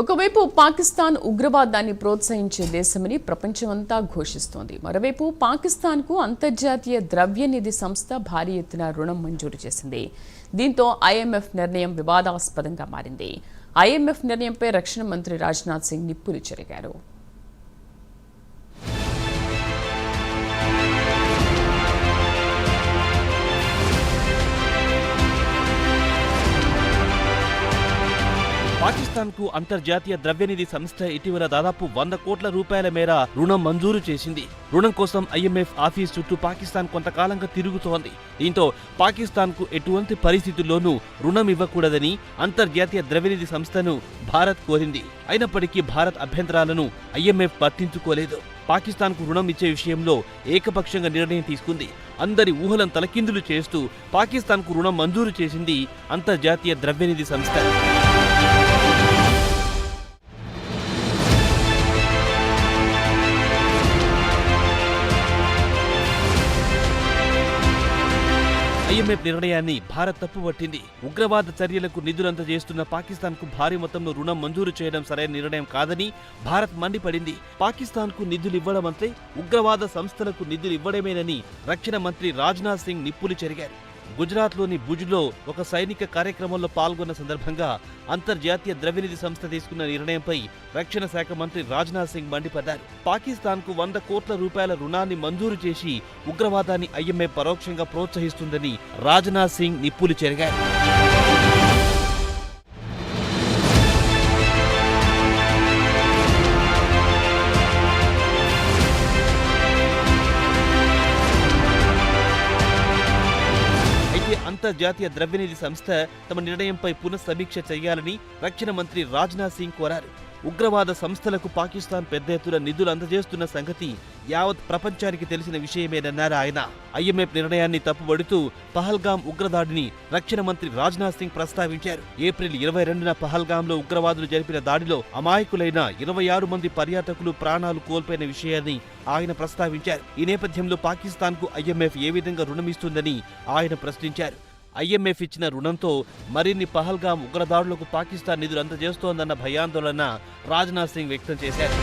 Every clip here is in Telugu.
ఒకవైపు పాకిస్తాన్ ఉగ్రవాదాన్ని ప్రోత్సహించే దేశమని ప్రపంచమంతా ఘోషిస్తోంది. మరోవైపు పాకిస్తాన్కు అంతర్జాతీయ ద్రవ్యనిధి సంస్థ భారీ ఎత్తున రుణం మంజూరు చేసింది. దీంతో ఐఎంఎఫ్ నిర్ణయం వివాదాస్పదంగా మారింది. ఐఎంఎఫ్ నిర్ణయంపై రక్షణ మంత్రి రాజ్నాథ్ సింగ్ నిప్పులు చెరిగారు. పాకిస్తాన్కు అంతర్జాతీయ ద్రవ్యనిధి సంస్థ ఇటీవల దాదాపు 100 కోట్ల రూపాయల మేర రుణం మంజూరు చేసింది. రుణం కోసం ఐఎంఎఫ్ ఆఫీస్ చుట్టూ పాకిస్తాన్ కొంతకాలంగా తిరుగుతోంది. దీంతో పాకిస్తాన్కు ఎటువంటి పరిస్థితుల్లోనూ రుణం ఇవ్వకూడదని అంతర్జాతీయ ద్రవ్యనిధి సంస్థను భారత్ కోరింది. అయినప్పటికీ భారత్ అభ్యంతరాలను ఐఎంఎఫ్ పట్టించుకోలేదు. పాకిస్తాన్కు రుణం ఇచ్చే విషయంలో ఏకపక్షంగా నిర్ణయం తీసుకుంది. అందరి ఊహలను తలకిందులు చేస్తూ పాకిస్తాన్కు రుణం మంజూరు చేసింది అంతర్జాతీయ ద్రవ్యనిధి సంస్థ. ఐఎంఎఫ్ నిర్ణయాన్ని భారత్ తప్పుపట్టింది. ఉగ్రవాద చర్యలకు నిధులందజేస్తున్న పాకిస్తాన్కు భారీ మొత్తంలో రుణం మంజూరు చేయడం సరైన నిర్ణయం కాదని భారత్ మండిపడింది. పాకిస్తాన్కు నిధులు ఇవ్వడమంటే ఉగ్రవాద సంస్థలకు నిధులు ఇవ్వడమేనని రక్షణ మంత్రి రాజ్నాథ్ సింగ్ నిప్పులు చెరిగారు. గుజరాత్లోని భుజ్లో ఒక సైనిక కార్యక్రమంలో పాల్గొన్న సందర్భంగా అంతర్జాతీయ ద్రవ్యనిధి సంస్థ తీసుకున్న నిర్ణయంపై రక్షణ శాఖ మంత్రి రాజ్నాథ్ సింగ్ మండిపడ్డారు. పాకిస్తాన్కు 100 కోట్ల రూపాయల రుణాన్ని మంజూరు చేసి ఉగ్రవాదాన్ని ఐఎంఎఫ్ పరోక్షంగా ప్రోత్సహిస్తుందని రాజ్నాథ్ సింగ్ నిప్పులు చెరిగారు. అంతర్జాతీయ ద్రవ్యనిధి సంస్థ తమ నిర్ణయంపై పునఃసమీక్ష చేయాలని రక్షణ మంత్రి రాజ్నాథ్ సింగ్ కోరారు. ఉగ్రవాద సంస్థలకు పాకిస్తాన్ పెద్ద ఎత్తున నిధులు అందజేస్తున్న సంగతి యావత్ ప్రపంచానికి తెలిసిన విషయమేనన్నారు ఆయన. ఐఎంఎఫ్ నిర్ణయాన్ని తప్పుబడుతూ పహల్గాం ఉగ్రదాడిని రక్షణ మంత్రి రాజ్నాథ్ సింగ్ ప్రస్తావించారు. ఏప్రిల్ 22న పహల్గాంలో ఉగ్రవాదులు జరిపిన దాడిలో అమాయకులైన 26 మంది పర్యాటకులు ప్రాణాలు కోల్పోయిన విషయాన్ని ఆయన ప్రస్తావించారు. ఈ నేపథ్యంలో పాకిస్తాన్కు ఐఎంఎఫ్ ఏ విధంగా రుణమిస్తుందని ఆయన ప్రశ్నించారు. ఐఎంఎఫ్ ఇచ్చిన రుణంతో మరిన్ని పహల్గాం ఉగ్రదాడులకు పాకిస్తాన్ నిధులు అందజేస్తోందన్న భయాందోళన రాజ్నాథ్ సింగ్ వ్యక్తం చేశారు.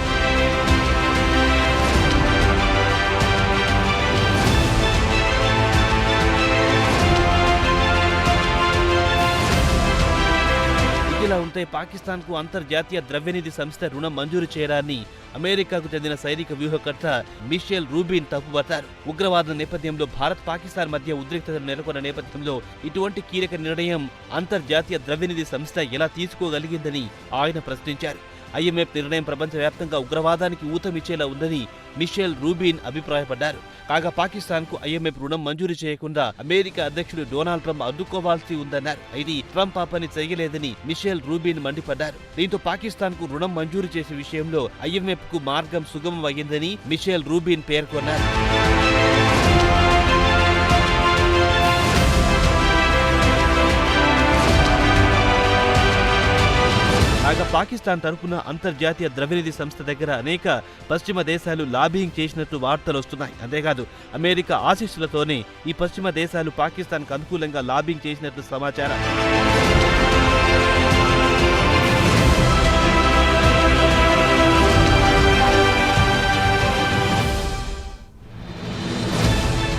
ఇలా ఉంటే పాకిస్తాన్కు అంతర్జాతీయ ద్రవ్యనిధి సంస్థ రుణం మంజూరు చేయడాన్ని అమెరికాకు చెందిన సైనిక వ్యూహకర్త మిషేల్ రూబిన్ తప్పుపట్టారు. ఉగ్రవాద నేపథ్యంలో భారత్ పాకిస్తాన్ మధ్య ఉద్రిక్తతలు నెలకొన్న నేపథ్యంలో ఇటువంటి కీలక నిర్ణయం అంతర్జాతీయ ద్రవ్యనిధి సంస్థ ఎలా తీసుకోగలిగిందని ఆయన ప్రశ్నించారు. ఐఎంఎఫ్ నిర్ణయం ప్రపంచవ్యాప్తంగా ఉగ్రవాదానికి ఊతమిచ్చేలా ఉందని మిషేల్ రూబిన్ అభిప్రాయపడ్డారు. కాగా పాకిస్తాన్కు ఐఎంఎఫ్ రుణం మంజూరు చేయకుండా అమెరికా అధ్యక్షుడు డొనాల్డ్ ట్రంప్ అడ్డుకోవాల్సి ఉందన్నారు. అయితే ట్రంప్ ఆ పని చేయలేదని మిషేల్ రూబిన్ మండిపడ్డారు. దీంతో పాకిస్తాన్కు రుణం మంజూరు చేసే విషయంలో ఐఎంఎఫ్ కు మార్గం సుగమం అయ్యిందని మిషేల్ రూబిన్ పేర్కొన్నారు. కాగా పాకిస్తాన్ తరఫున అంతర్జాతీయ ద్రవ్యనిధి సంస్థ దగ్గర అనేక పశ్చిమ దేశాలు లాబింగ్ చేసినట్టు వార్తలు వస్తున్నాయి. అంతేకాదు అమెరికా ఆశీస్సులతోనే ఈ పశ్చిమ దేశాలు పాకిస్తాన్కు అనుకూలంగా లాబింగ్ చేసినట్లు సమాచారం.